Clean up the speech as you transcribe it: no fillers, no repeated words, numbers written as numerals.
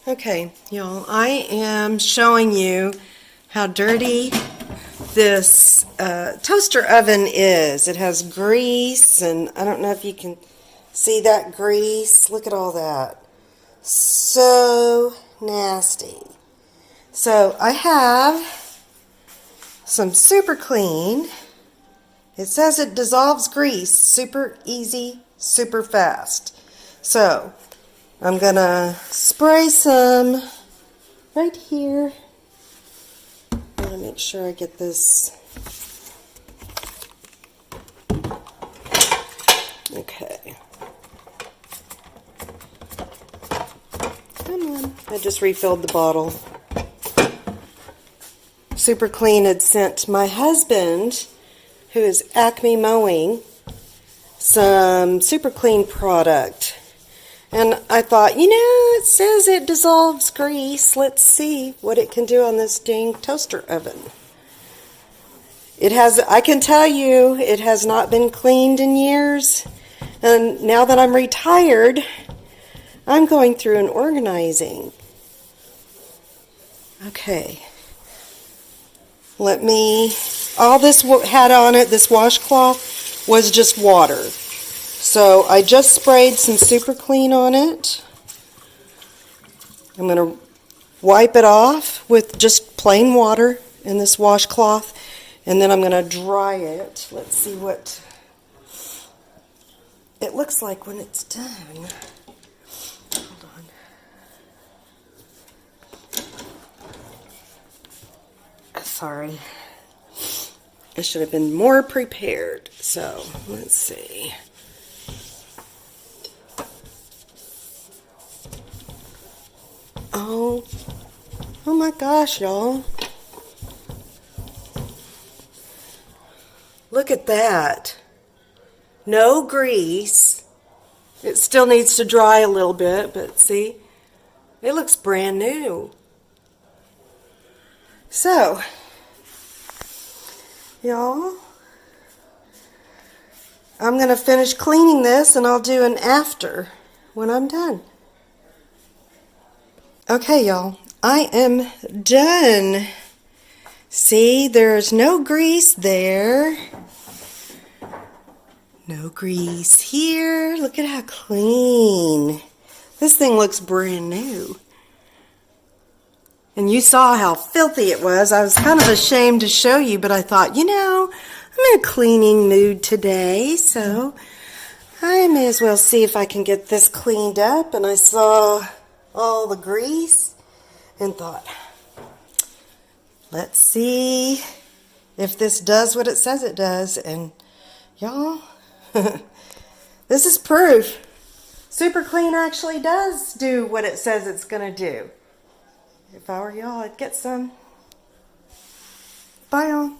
Okay, y'all, I am showing you how dirty this toaster oven is. It has grease, and I don't know if you can see that grease. Look at all that. So nasty. So I have some Superclean. It says it dissolves grease super easy, super fast. So I'm gonna spray some right here. I'm gonna make sure I get this. Okay. Come on. I just refilled the bottle. Superclean had sent my husband, who is Acme Mowing, some Superclean product. And I thought, it says it dissolves grease. Let's see what it can do on this dang toaster oven. I can tell you, it has not been cleaned in years. And now that I'm retired, I'm going through and organizing. Okay. All this had on it, this washcloth, was just water. So I just sprayed some Superclean on it. I'm going to wipe it off with just plain water in this washcloth, and then I'm going to dry it. Let's see what it looks like when it's done. Hold on. Sorry. I should have been more prepared. So, let's see. Oh my gosh, y'all. Look at that. No grease. It still needs to dry a little bit, but see, it looks brand new. So, y'all, I'm going to finish cleaning this and I'll do an after when I'm done. Okay, y'all, I am done. See, there's no grease there. No grease here. Look at how clean. This thing looks brand new. And you saw how filthy it was. I was kind of ashamed to show you, but I thought, I'm in a cleaning mood today, so I may as well see if I can get this cleaned up. And I saw all the grease and thought, let's see if this does what it says it does. And y'all, this is proof. Superclean actually does do what it says it's going to do. If I were y'all, I'd get some. Bye, y'all.